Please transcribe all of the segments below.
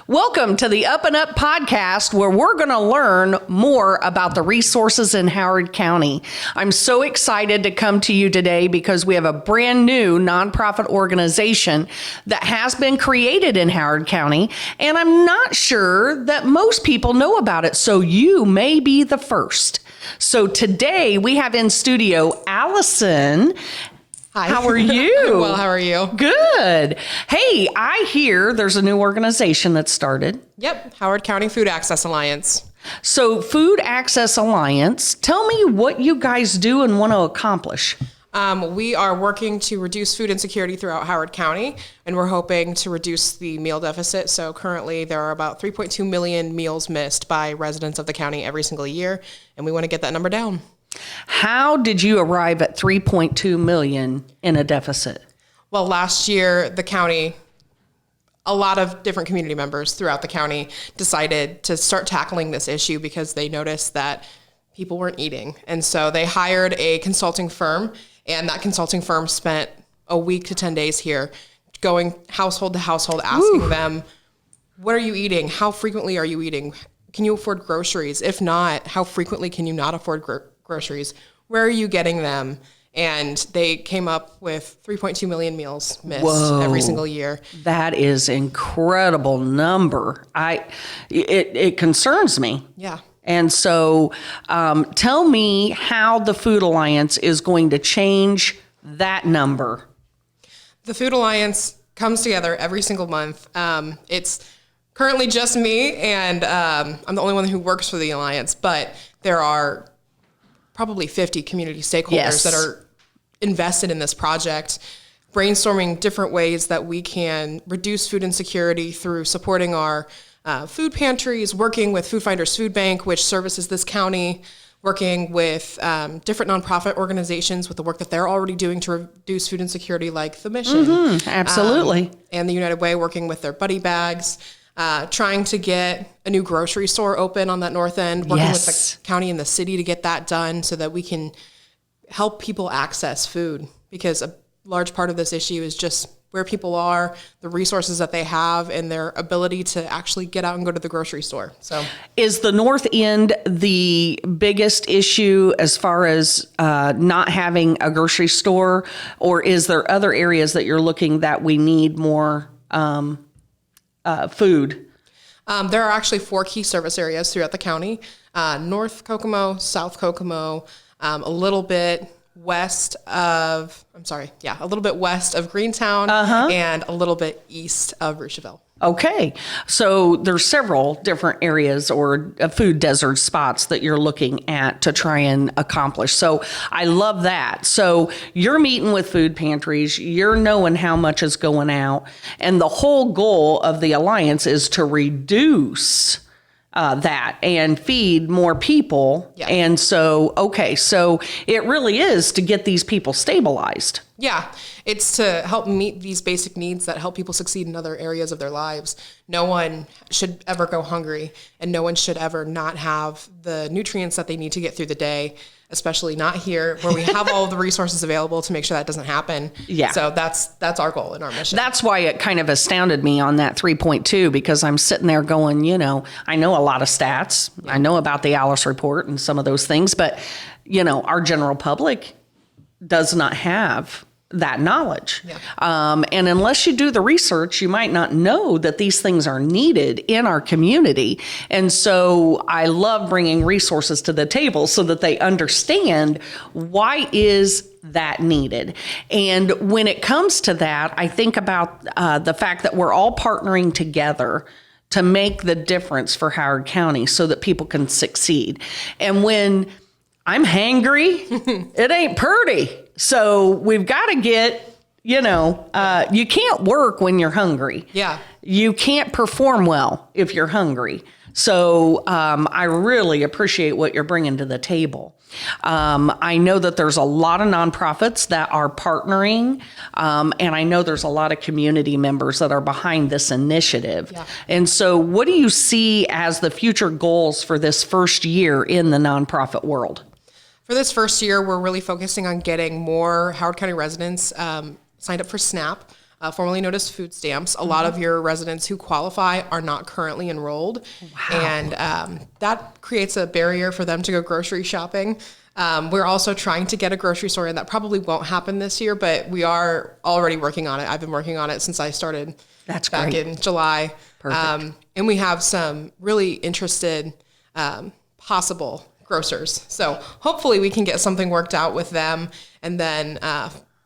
Welcome to the Up and Up podcast, where we're going to learn more about the resources in Howard County. I'm so excited to come to you today because we have a brand new nonprofit organization that has been created in Howard County, and I'm not sure that most people know about it, so you may be the first. So today we have in studio Allison. Hi. How are you? Well, how are you? Good. Hey, I hear there's a new organization that started. Yep, Howard County Food Access Alliance. So Food Access Alliance, tell me what you guys do and want to accomplish. We are working to reduce food insecurity throughout Howard County, and we're hoping to reduce the meal deficit. So currently there are about 3.2 million meals missed by residents of the county every single year, and we want to get that number down. How did you arrive at 3.2 million in a deficit? Well, last year, the county, a lot of different community members throughout the county decided to start tackling this issue because they noticed that people weren't eating. And so they hired a consulting firm, and that consulting firm spent a week to 10 days here going household to household, asking them, what are you eating? How frequently are you eating? Can you afford groceries? If not, how frequently can you not afford groceries? Where are you getting them? And they came up with 3.2 million meals missed every single year. That is incredible number. It concerns me. Yeah. And so tell me how the Food Alliance is going to change that number. The Food Alliance comes together every single month. It's currently just me, and I'm the only one who works for the Alliance, but there are probably 50 community stakeholders that are invested in this project, brainstorming different ways that we can reduce food insecurity through supporting our food pantries, working with Food Finders Food Bank, which services this county, working with different nonprofit organizations with the work that they're already doing to reduce food insecurity, like the Mission. Absolutely. And the United Way, working with their buddy bags. Trying to get a new grocery store open on that north end, working with the county and the city to get that done so that we can help people access food, because a large part of this issue is just where people are, the resources that they have, and their ability to actually get out and go to the grocery store. So, is the north end the biggest issue as far as not having a grocery store, or is there other areas that you're looking that we need more food? There are actually 4 key service areas throughout the county: North Kokomo, South Kokomo, a little bit west of Greentown, and a little bit east of Rocheville. Okay, so there's several different areas or food desert spots that you're looking at to try and accomplish. So I love that. So you're meeting with food pantries, you're knowing how much is going out, and the whole goal of the Alliance is to reduce that and feed more people. Yeah. And so, so it really is to get these people stabilized. Yeah, it's to help meet these basic needs that help people succeed in other areas of their lives. No one should ever go hungry, and no one should ever not have the nutrients that they need to get through the day, especially not here where we have all the resources available to make sure that doesn't happen. Yeah. So that's our goal and our mission. That's why it kind of astounded me on that 3.2, because I'm sitting there going, I know a lot of stats. Yeah. I know about the Alice report and some of those things, but our general public does not have that knowledge. Yeah. And unless you do the research, you might not know that these things are needed in our community. And so I love bringing resources to the table so that they understand why is that needed. And when it comes to that, I think about the fact that we're all partnering together to make the difference for Howard County so that people can succeed. And when I'm hangry, it ain't pretty. So we've got to get, you can't work when you're hungry. Yeah. You can't perform well if you're hungry. So I really appreciate what you're bringing to the table. I know that there's a lot of nonprofits that are partnering, and I know there's a lot of community members that are behind this initiative. Yeah. And so what do you see as the future goals for this first year in the nonprofit world? For this first year, we're really focusing on getting more Howard County residents signed up for SNAP. formerly known as food stamps. A lot of your residents who qualify are not currently enrolled. Wow. And that creates a barrier for them to go grocery shopping. We're also trying to get a grocery store, and that probably won't happen this year, but we are already working on it. I've been working on it since I started back in July. Perfect. And we have some really interested possible grocers. So hopefully we can get something worked out with them. And then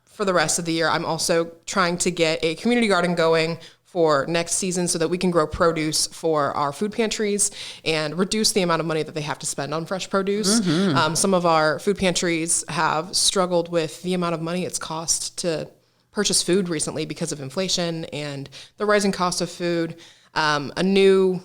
for the rest of the year, I'm also trying to get a community garden going for next season so that we can grow produce for our food pantries and reduce the amount of money that they have to spend on fresh produce. Some of our food pantries have struggled with the amount of money it's cost to purchase food recently because of inflation and the rising cost of food. A new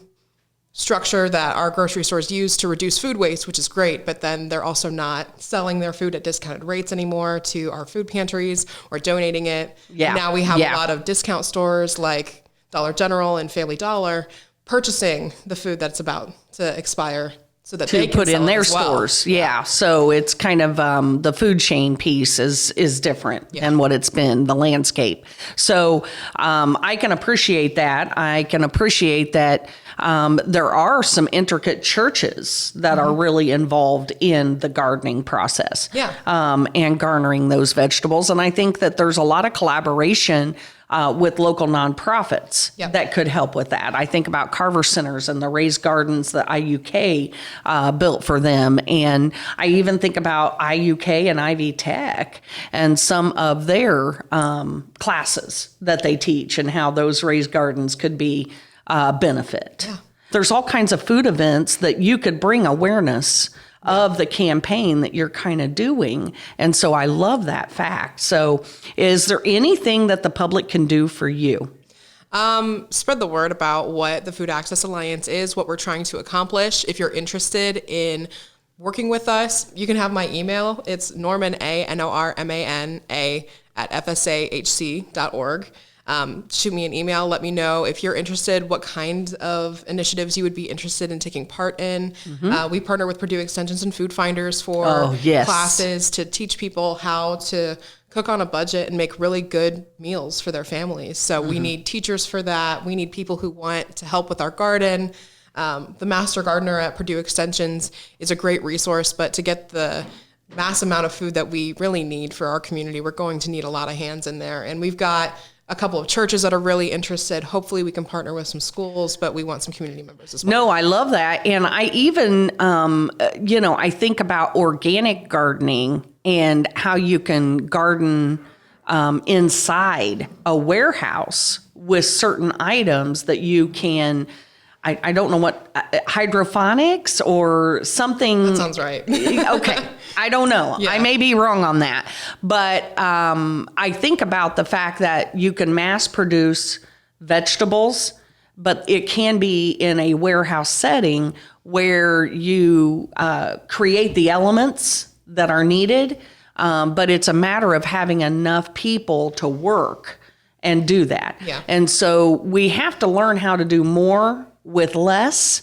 structure that our grocery stores use to reduce food waste, which is great, but then they're also not selling their food at discounted rates anymore to our food pantries or donating it. Yeah. Now we have a lot of discount stores like Dollar General and Family Dollar purchasing the food that's about to expire so that they can put sell in it their as well. stores. Yeah. So it's kind of the food chain piece is different than what it's been, the landscape. So I can appreciate that. I can appreciate that there are some intricate churches that are really involved in the gardening process. And garnering those vegetables. And I think that there's a lot of collaboration with local nonprofits that could help with that. I think about Carver Centers and the raised gardens that IUK built for them. And I even think about IUK and Ivy Tech and some of their classes that they teach and how those raised gardens could be benefit. There's all kinds of food events that you could bring awareness of the campaign that you're kind of doing. And so I love that fact. So is there anything that the public can do for you? Spread the word about what the Food Access Alliance is, what we're trying to accomplish. If you're interested in working with us, you can have my email. It's norman@fsahc.org. Shoot me an email. Let me know if you're interested, what kind of initiatives you would be interested in taking part in. We partner with Purdue Extensions and Food Finders for classes to teach people how to cook on a budget and make really good meals for their families. So we need teachers for that. We need people who want to help with our garden. The Master Gardener at Purdue Extensions is a great resource, but to get the mass amount of food that we really need for our community, we're going to need a lot of hands in there. And we've got a couple of churches that are really interested. Hopefully we can partner with some schools, but we want some community members as well. No, I love that. And I even, I think about organic gardening and how you can garden inside a warehouse with certain items that you can, I don't know what, hydroponics or something. That sounds right. Okay. I don't know. I may be wrong on that. But I think about the fact that you can mass produce vegetables, but it can be in a warehouse setting where you create the elements that are needed. But it's a matter of having enough people to work and do that. And so we have to learn how to do more with less.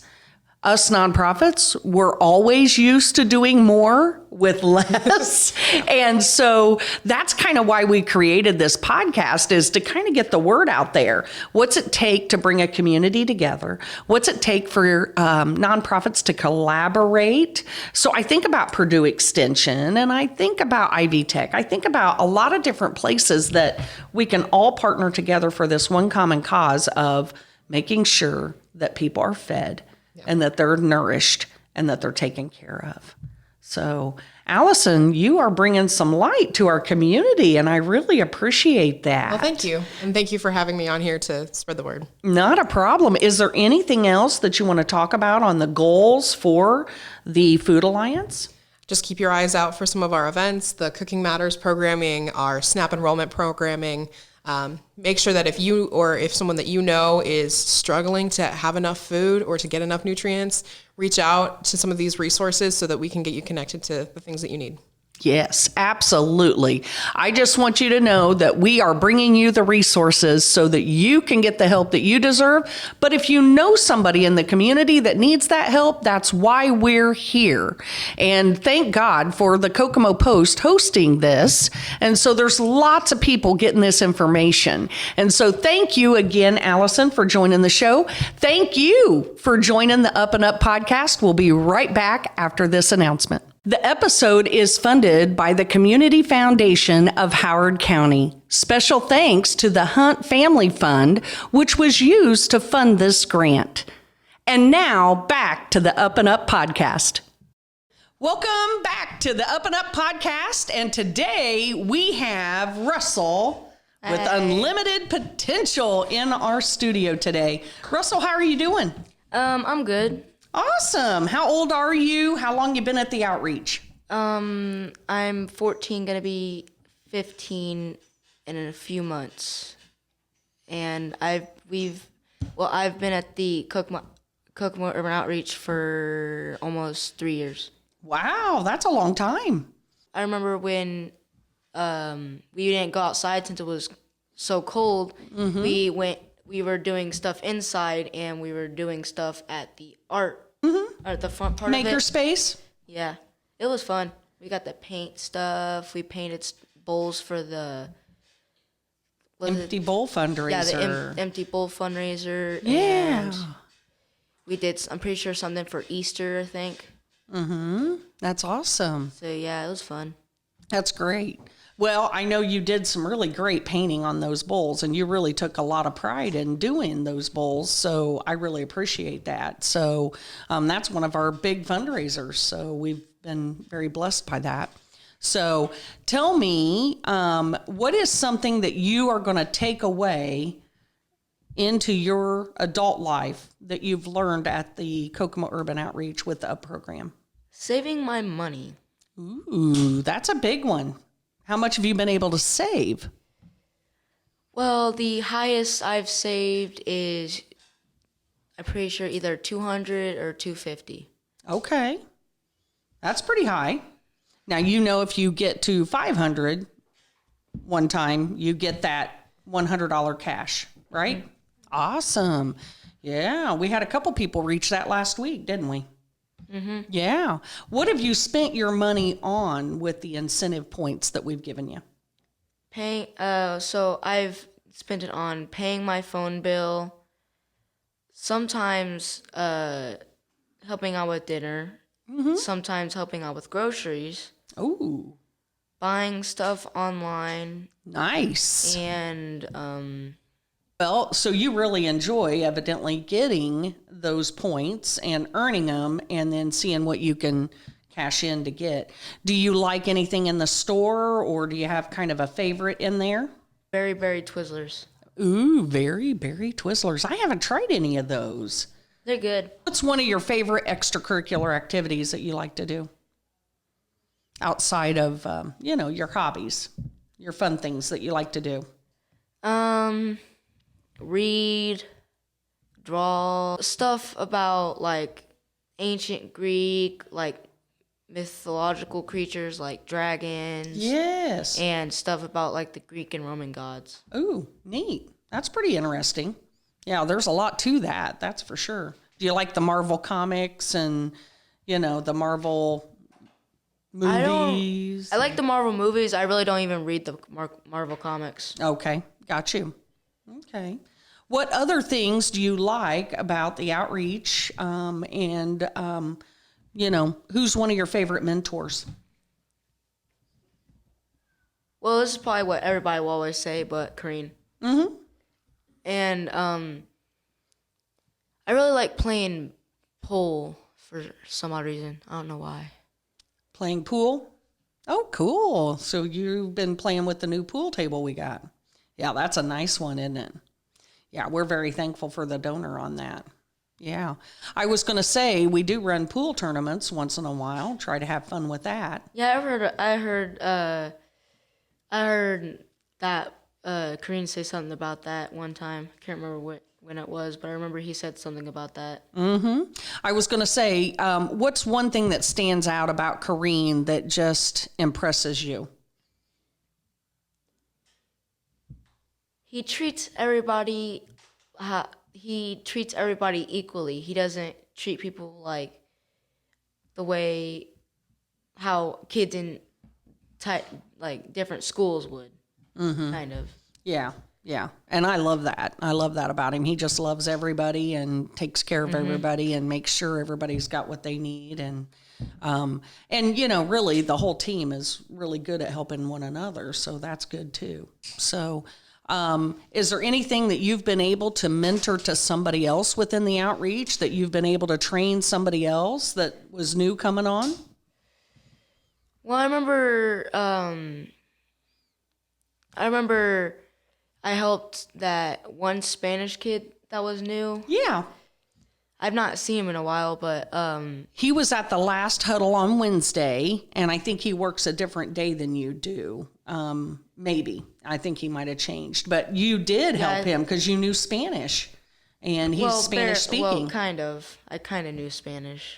Us nonprofits, we're always used to doing more with less. And so that's kind of why we created this podcast, is to kind of get the word out there. What's it take to bring a community together? What's it take for nonprofits to collaborate? So I think about Purdue Extension and I think about Ivy Tech. I think about a lot of different places that we can all partner together for this one common cause of making sure that people are fed and that they're nourished and that they're taken care of. So, Allison, you are bringing some light to our community, and I really appreciate that. Well, thank you. And thank you for having me on here to spread the word. Not a problem. Is there anything else that you want to talk about on the goals for the Food Alliance? Just keep your eyes out for some of our events, the Cooking Matters programming, our SNAP enrollment programming. Make sure that if you or if someone that you know is struggling to have enough food or to get enough nutrients, reach out to some of these resources so that we can get you connected to the things that you need. Yes, absolutely. I just want you to know that we are bringing you the resources so that you can get the help that you deserve. But if you know somebody in the community that needs that help, that's why we're here. And thank God for the Kokomo Post hosting this. And so there's lots of people getting this information. And so thank you again, Allison, for joining the show. Thank you for joining the Up and Up podcast. We'll be right back after this announcement. The episode is funded by the Community Foundation of Howard County. Special thanks to the Hunt Family Fund, which was used to fund this grant. And now back to the Up and Up podcast. Welcome back to the Up and Up podcast. And today we have Russell with unlimited potential in our studio today. Russell, how are you doing? I'm good. Awesome. How old are you? How long you been at the outreach? I'm 14, gonna be 15 in a few months. And I've been at the Kokomo Urban Outreach for almost 3 years. Wow, that's a long time. I remember when we didn't go outside since it was so cold. Mm-hmm. We were doing stuff inside, and we were doing stuff at the at the front part of it. Makerspace? Yeah, it was fun. We got the paint stuff. We painted bowls for the Empty Bowl fundraiser. Yeah, the Empty Bowl fundraiser. Yeah. And we did, I'm pretty sure, something for Easter, I think. Mm-hmm. That's awesome. So, yeah, it was fun. That's great. Well, I know you did some really great painting on those bowls, and you really took a lot of pride in doing those bowls, so I really appreciate that. So that's one of our big fundraisers, so we've been very blessed by that. So tell me, what is something that you are going to take away into your adult life that you've learned at the Kokomo Urban Outreach with the UP program? Saving my money. Ooh, that's a big one. How much have you been able to save? Well, the highest I've saved is, I'm pretty sure, either $200 or $250. Okay. That's pretty high. Now, you know, if you get to $500 one time, you get that $100 cash, right? Mm-hmm. Awesome. Yeah, we had a couple people reach that last week, didn't we? Mm-hmm. Yeah. What have you spent your money on with the incentive points that we've given you? So I've spent it on paying my phone bill, sometimes helping out with dinner, mm-hmm. sometimes helping out with groceries. Ooh. Buying stuff online. Nice. And well, so you really enjoy evidently getting those points and earning them and then seeing what you can cash in to get. Do you like anything in the store, or do you have kind of a favorite in there? Berry Berry Twizzlers. Ooh, Berry Berry Twizzlers. I haven't tried any of those. They're good. What's one of your favorite extracurricular activities that you like to do? Outside of, your hobbies, your fun things that you like to do? Read, draw, stuff about, like, ancient Greek, like, mythological creatures like dragons. Yes. And stuff about, like, the Greek and Roman gods. Ooh, neat. That's pretty interesting. Yeah, there's a lot to that, that's for sure. Do you like the Marvel comics and, the Marvel movies? I like the Marvel movies. I really don't even read the Marvel comics. Okay, got you. Okay. What other things do you like about the outreach? And who's one of your favorite mentors? Well, this is probably what everybody will always say, but Kareen. Mm-hmm. And I really like playing pool for some odd reason. I don't know why. Playing pool? Oh, cool. So you've been playing with the new pool table we got. Yeah, that's a nice one, isn't it? Yeah, we're very thankful for the donor on that. Yeah. I was going to say, we do run pool tournaments once in a while. Try to have fun with that. Yeah, I heard that Kareen say something about that one time. I can't remember when it was, but I remember he said something about that. I was going to say, what's one thing that stands out about Kareem that just impresses you? He treats everybody. He treats everybody equally. He doesn't treat people like the way how kids in like different schools would, kind of. Yeah, yeah. And I love that. I love that about him. He just loves everybody and takes care of everybody and makes sure everybody's got what they need. And you know, really the whole team is really good at helping one another. So that's good too. So, is there anything that you've been able to mentor to somebody else within the outreach, that you've been able to train somebody else that was new coming on? Well, I remember I helped that one Spanish kid that was new. Yeah. I've not seen him in a while, but He was at the last huddle on Wednesday, and I think he works a different day than you do. Maybe. I think he might have changed. But you did help him because you knew Spanish, and he's Spanish speaking. Well, kind of. I kind of knew Spanish.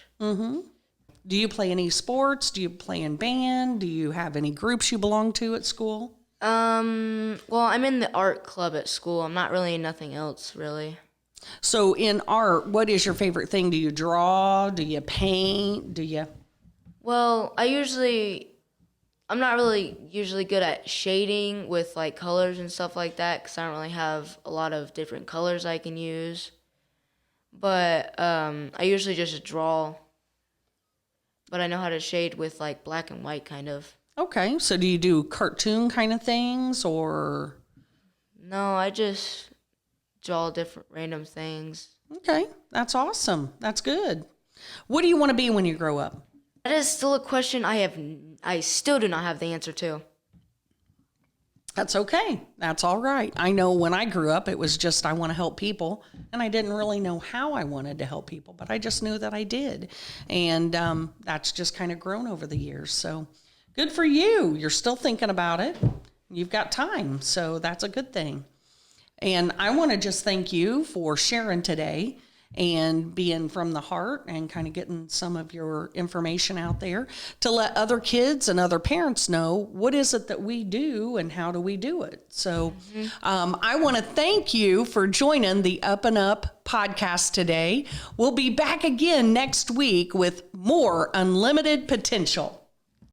Do you play any sports? Do you play in band? Do you have any groups you belong to at school? Well, I'm in the art club at school. I'm not really in nothing else, really. So in art, what is your favorite thing? Do you draw? Do you paint? Do you? Well, I'm not really usually good at shading with like colors and stuff like that because I don't really have a lot of different colors I can use. But I usually just draw. But I know how to shade with like black and white kind of. Okay, so do you do cartoon kind of things or? No, I just draw different random things. Okay, that's awesome. That's good. What do you want to be when you grow up? That is still a question I still do not have the answer to. That's okay. That's all right. I know when I grew up, it was just I want to help people, and I didn't really know how I wanted to help people, but I just knew that I did, and that's just kind of grown over the years. So good for you. You're still thinking about it. You've got time, so that's a good thing. And I want to just thank you for sharing today and being from the heart and kind of getting some of your information out there to let other kids and other parents know what is it that we do and how do we do it. So I want to thank you for joining the Up and Up podcast today. We'll be back again next week with more unlimited potential.